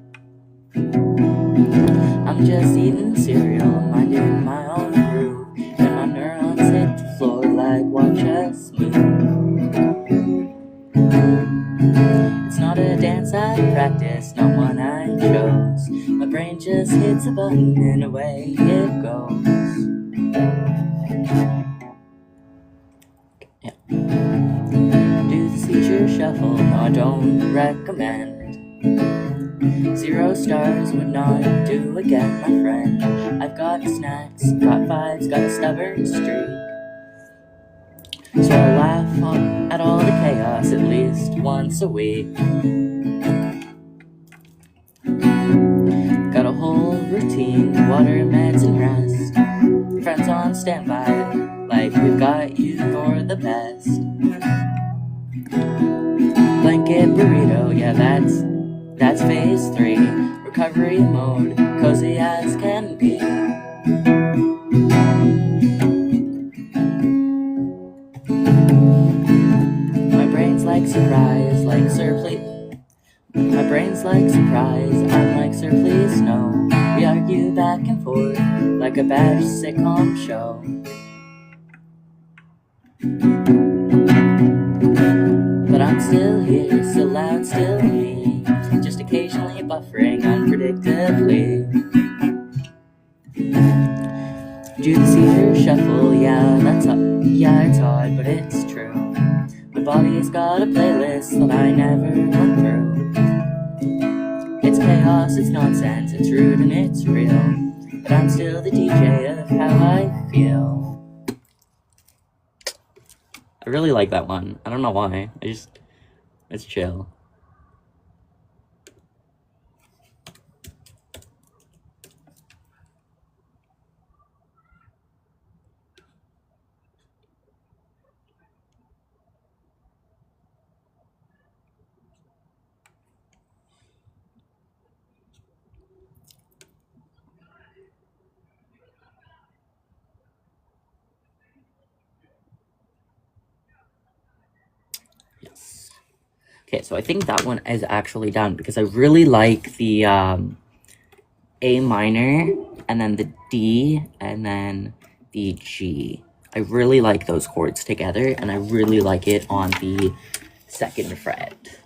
I'm just eating cereal, minding my own groove, and my neurons hit the floor like watch us move. It's not a dance I practice, not one I chose. My brain just hits a button and away it goes. Yeah. Do the feature shuffle, no I don't recommend. 0 stars would not do again, my friend. I've got snacks, got vibes, got a stubborn streak. So I'll laugh at all the chaos at least once a week. Got a whole routine, water, meds, and rest. Friends on standby, like we've got you, you're the best. Blanket burrito, yeah, that's phase 3. Recovery mode, cozy as can be. My brain's like surprise, like sir please. My brain's like surprise, I'm like sir please no. We argue back and forth like a bad sitcom show. But I'm still here, still loud, still me. Just occasionally buffering unpredictably. Do the Caesar shuffle, yeah, it's odd, but it's true. My body's got a playlist that I never went through. It's chaos, it's nonsense, it's rude and it's real. But I'm still the DJ of how I feel. I really like that one. I don't know why. It's chill. Yes. Okay, so I think that one is actually done because I really like the A minor and then the D and then the G. I really like those chords together and I really like it on the 2nd fret.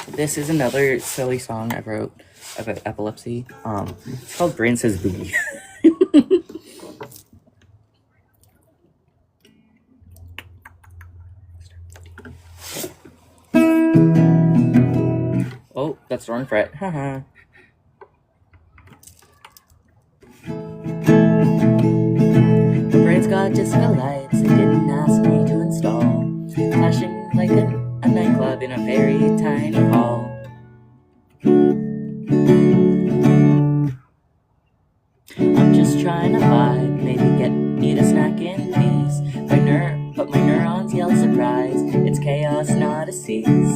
This is another silly song I wrote about epilepsy. It's called Brain Says Boogie. Oh, that's the wrong fret. Haha. My brain's got disco lights it didn't ask me to install. Flashing like a nightclub in a very tiny hall. I'm just trying to vibe, maybe need a snack in peace. But my neurons yell surprise. It's chaos, not a cease.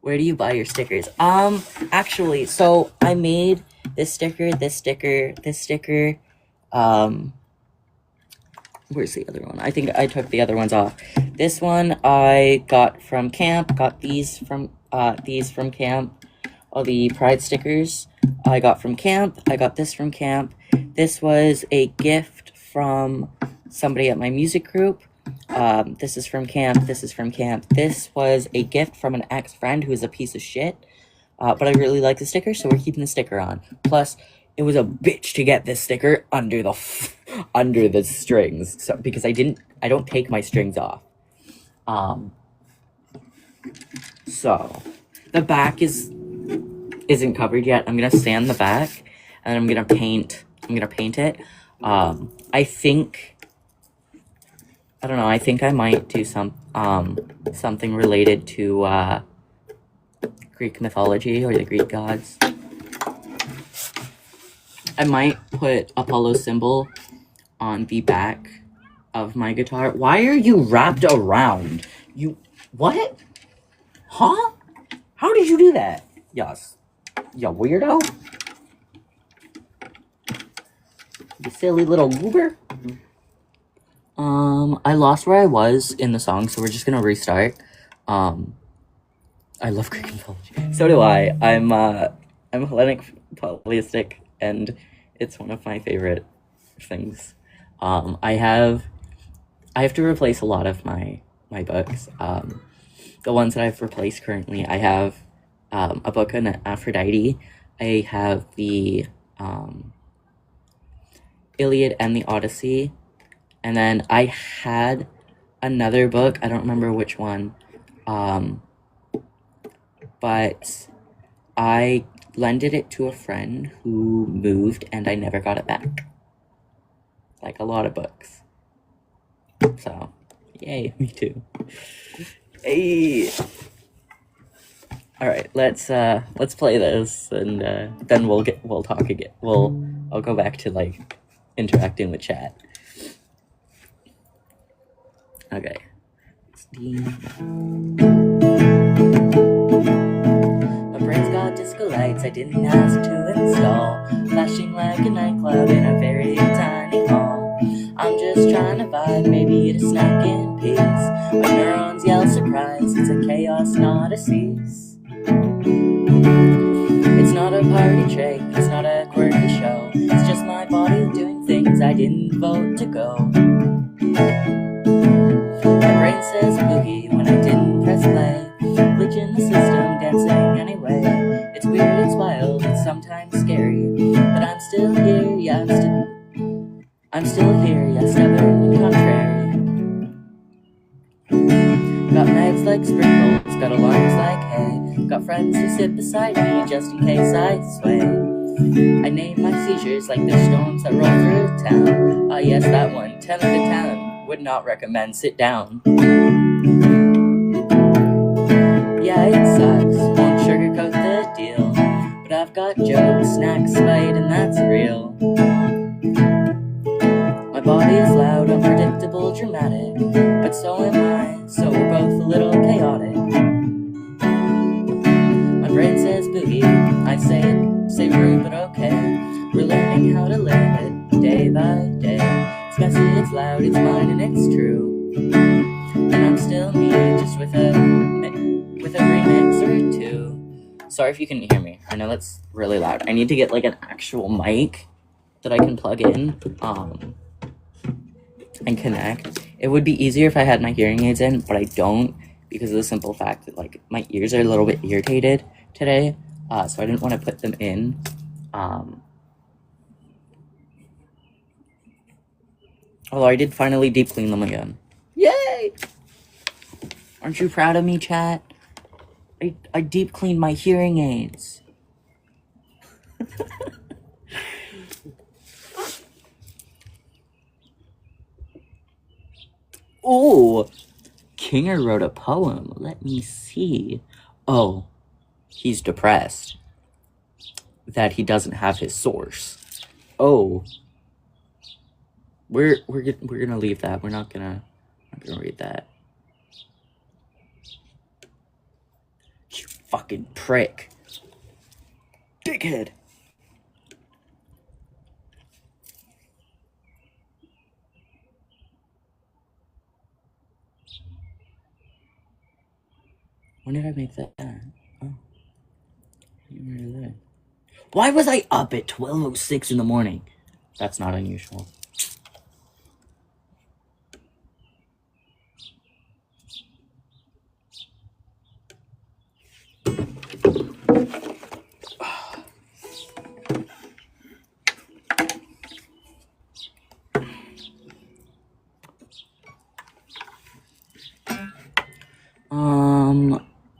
Where do you buy your stickers? Actually, so I made this sticker, this sticker, this sticker. Where's the other one? I think I took the other ones off. This one I got from camp. Got these from camp. All the pride stickers I got from camp. I got this from camp. This was a gift from somebody at my music group. This is from camp. This is from camp. This was a gift from an ex-friend who is a piece of shit. But I really like the sticker, so we're keeping the sticker on. Plus, it was a bitch to get this sticker under the strings, so because I don't take my strings off. So the back isn't covered yet. I'm gonna sand the back, and I'm gonna paint it. I don't know. I think I might do something related to Greek mythology or the Greek gods. I might put Apollo's symbol on the back of my guitar. Why are you wrapped around? You what? Huh? How did you do that? Yes. You weirdo. You silly little goober. I lost where I was in the song, so we're just gonna restart. I love Greek mythology. So do I. I'm Hellenic polytheistic, and it's one of my favorite things. I have to replace a lot of my books. The ones that I've replaced currently, I have a book on Aphrodite. I have the Iliad and the Odyssey, and then I had another book. I don't remember which one, but I lended it to a friend who moved, and I never got it back. Like a lot of books. So, yay, me too. Hey. All right, let's play this, and then we'll talk again. I'll go back to like interacting with chat. Okay. My brain's got disco lights I didn't ask to install, flashing like a nightclub in a very tiny hall. I'm just trying to vibe, maybe eat a snack in peace. My neurons yell surprise, it's a chaos, not a cease. It's not a party trick, it's not a quirky show. It's just my body doing things I didn't vote to go. My brain says boogie when I didn't press play. Glitch in the system, dancing anyway. It's weird, it's wild, it's sometimes scary, but I'm still here, yeah, I'm still here, yeah, stubborn and contrary. Got meds like sprinkles, got alarms like hay. Got friends who sit beside me just in case I sway. I name my seizures like they're storms that roll through town. Ah yes, that one, 10 out of 10, would not recommend, sit down. Yeah, it sucks, won't sugarcoat the deal, but I've got jokes, snacks, spite, and that's real. My body is loud, unpredictable, dramatic, but so am I, so we're both a little chaotic. My brain says boogie, I say it savory but okay. We're learning how to live it day by day. It's messy, it's loud, it's mine, and it's true. And I'm still me, just with a remix or two. Sorry if you can hear me. I know that's really loud. I need to get like an actual mic that I can plug in and connect. It would be easier if I had my hearing aids in, but I don't, because of the simple fact that like my ears are a little bit irritated today, so I didn't want to put them in. Although I did finally deep clean them again. Yay! Aren't you proud of me, chat? I deep cleaned my hearing aids. Oh, Kinger wrote a poem. Let me see. Oh, he's depressed that he doesn't have his source. Oh, we're gonna leave that. We're not gonna read that. You fucking prick, dickhead. When did I make that? Oh, you were there. Why was I up at 12:06 in the morning? That's not unusual.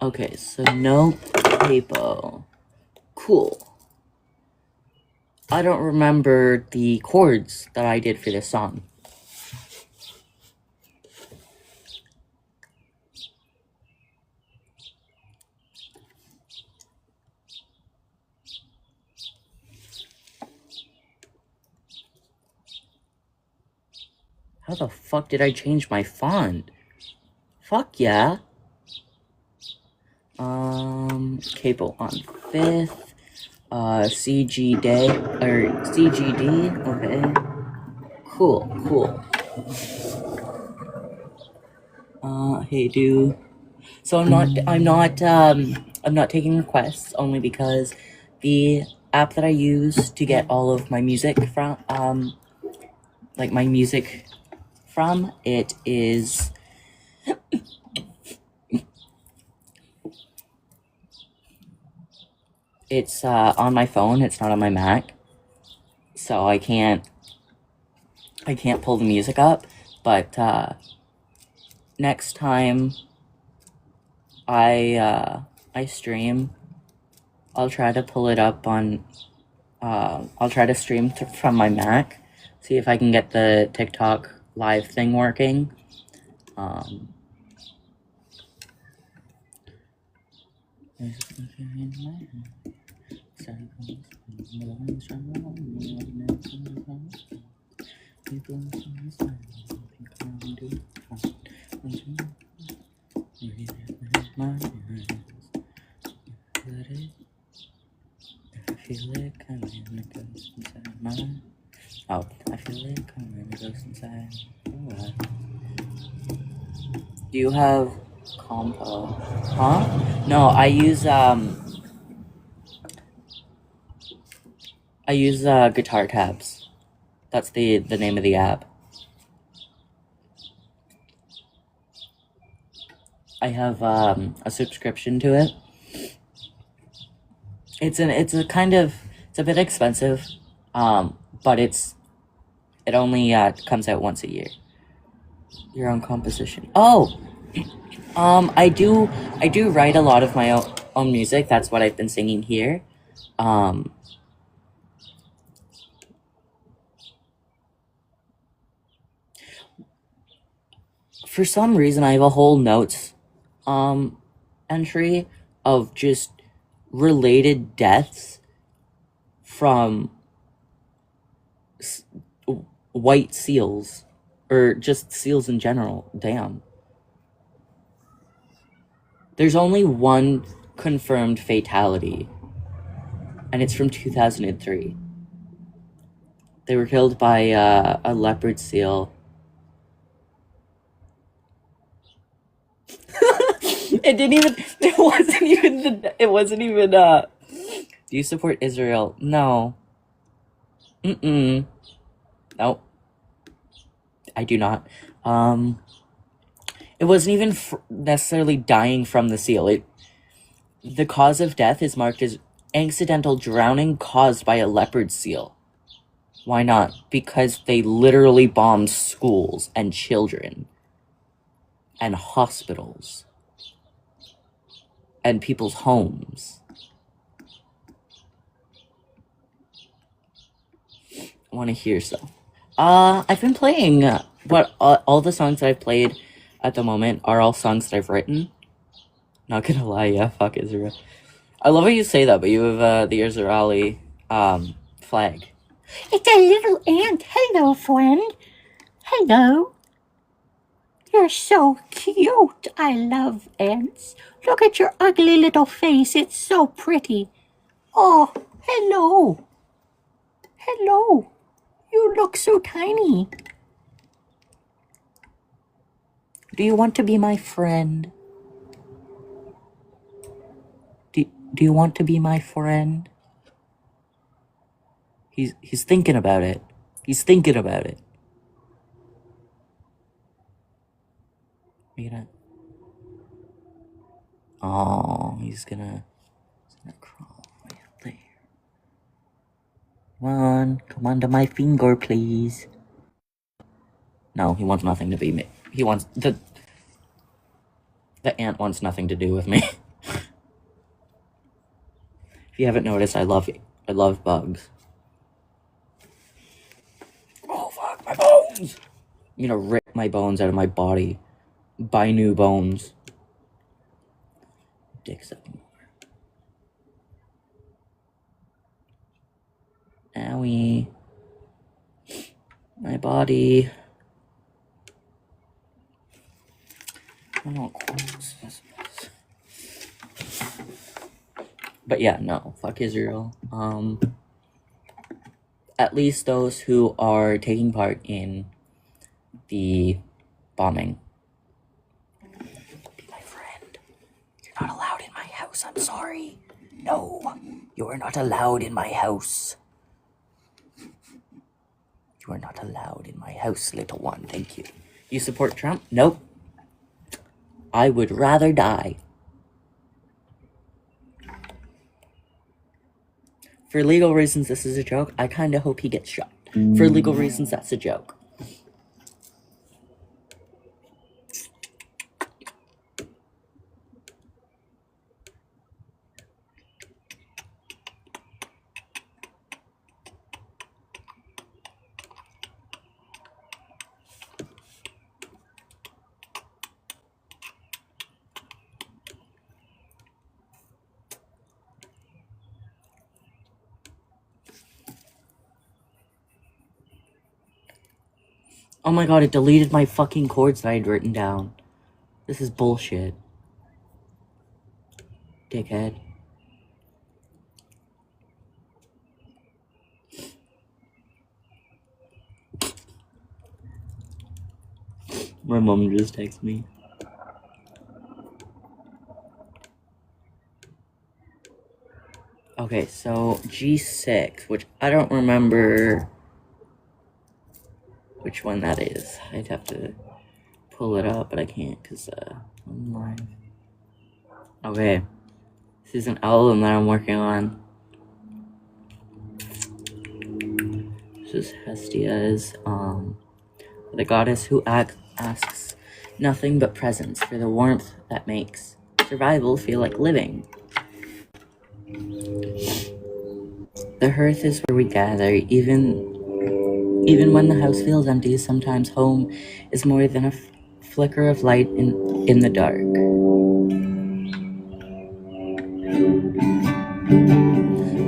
Okay, so no capo. Cool. I don't remember the chords that I did for this song. How the fuck did I change my font? Fuck yeah. Cable on 5th. CG day, or CGD, okay. Cool. Hey, dude. So I'm not taking requests only because the app that I use to get all of my music from, like my music from, it is it's on my phone. It's not on my Mac, so I can't pull the music up. But next time I stream, I'll try to pull it up on. I'll try to stream from my Mac, see if I can get the TikTok live thing working. Oh, I feel it coming, it goes inside. Oh, do you have compo? Huh? No, I use Guitar Tabs. That's the name of the app. I have a subscription to it. It's a bit expensive, but it only comes out once a year. Your own composition. Oh, I do write a lot of my own music. That's what I've been singing here. For some reason, I have a whole notes entry of just related deaths from white seals, or just seals in general. Damn. There's only one confirmed fatality, and it's from 2003. They were killed by a leopard seal. It wasn't even, do you support Israel? No. Nope. I do not. It wasn't even necessarily dying from the seal. The cause of death is marked as accidental drowning caused by a leopard seal. Why not? Because they literally bombed schools and children and hospitals and people's homes. I want to hear some. I've been playing, but all the songs that I've played at the moment are all songs that I've written. Not gonna lie, yeah, fuck Israel. I love how you say that, but you have the Israeli flag. It's a little ant. Hello, friend. Hello. You're so cute. I love ants. Look at your ugly little face. It's so pretty. Oh, hello. Hello. You look so tiny. Do you want to be my friend? Do you want to be my friend? He's thinking about it. He's thinking about it. You gonna... Oh, he's gonna crawl right up there. Come on to my finger, please. No, he wants nothing to be me. He wants the ant wants nothing to do with me. If you haven't noticed, I love bugs. Oh fuck, my bones! I'm gonna rip my bones out of my body. Buy new bones. Dicks up more. Owie. My body. internal quotes. But yeah, no, fuck Israel. At least those who are taking part in the bombing. Be my friend. You're not allowed in my house, I'm sorry. No, you are not allowed in my house. You are not allowed in my house, little one, thank you. You support Trump? Nope. I would rather die. For legal reasons, this is a joke. I kinda hope he gets shot. For legal reasons, that's a joke. Oh my god, it deleted my fucking chords that I had written down. This is bullshit. Dickhead. My mom just texted me. Okay, so G6, which I don't remember which one that is. I'd have to pull it up, but I can't because I'm live. Okay, this is an album that I'm working on. This is Hestia's, the goddess who asks nothing but presents for the warmth that makes survival feel like living. The hearth is where we gather, even when the house feels empty. Sometimes home is more than a flicker of light in the dark.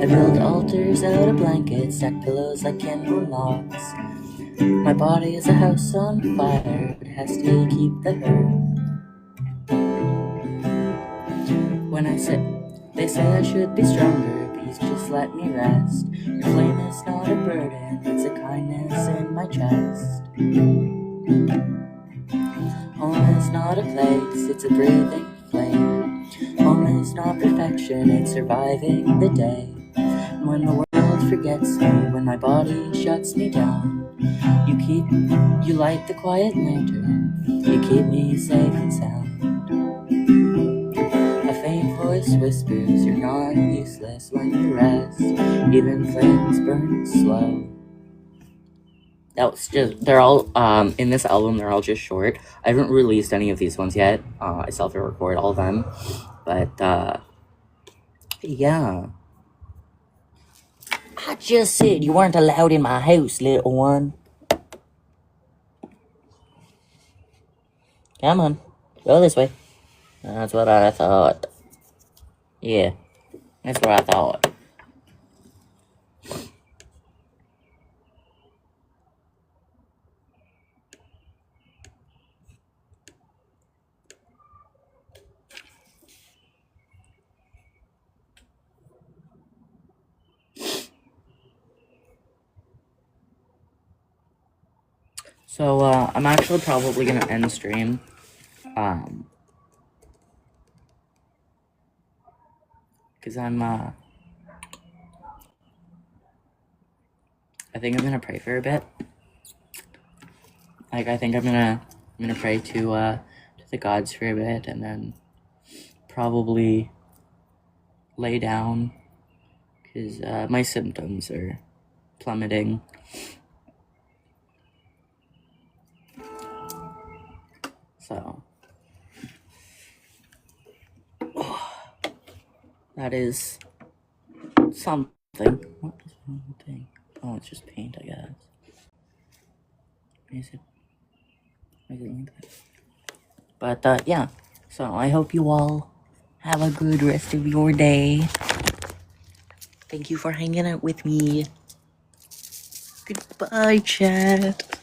I build altars out of blankets, stack pillows like kindling logs. My body is a house on fire, but has to keep the hearth. When I sit, they say I should be stronger. Please just let me rest. Your flame is not a burden, it's a kindness in my chest. Home is not a place, it's a breathing flame. Home is not perfection, it's surviving the day. And when the world forgets me, when my body shuts me down, you light the quiet lantern, you keep me safe and sound. A faint voice whispers, you're not useless when you rest, even flames burn slow. That was just, they're all, in this album, they're all just short. I haven't released any of these ones yet. I still have to record all of them. But, yeah. I just said you weren't allowed in my house, little one. Come on, go this way. That's what I thought. Yeah, that's what I thought. So, I'm actually probably gonna end stream. Cause I'm, I think I'm gonna pray for a bit. Like, I think I'm gonna pray to the gods for a bit, and then probably lay down, cause, my symptoms are plummeting. So, that is something. What is wrong with the thing? Oh, it's just paint, I guess. Is it like that? But, yeah. So, I hope you all have a good rest of your day. Thank you for hanging out with me. Goodbye, chat.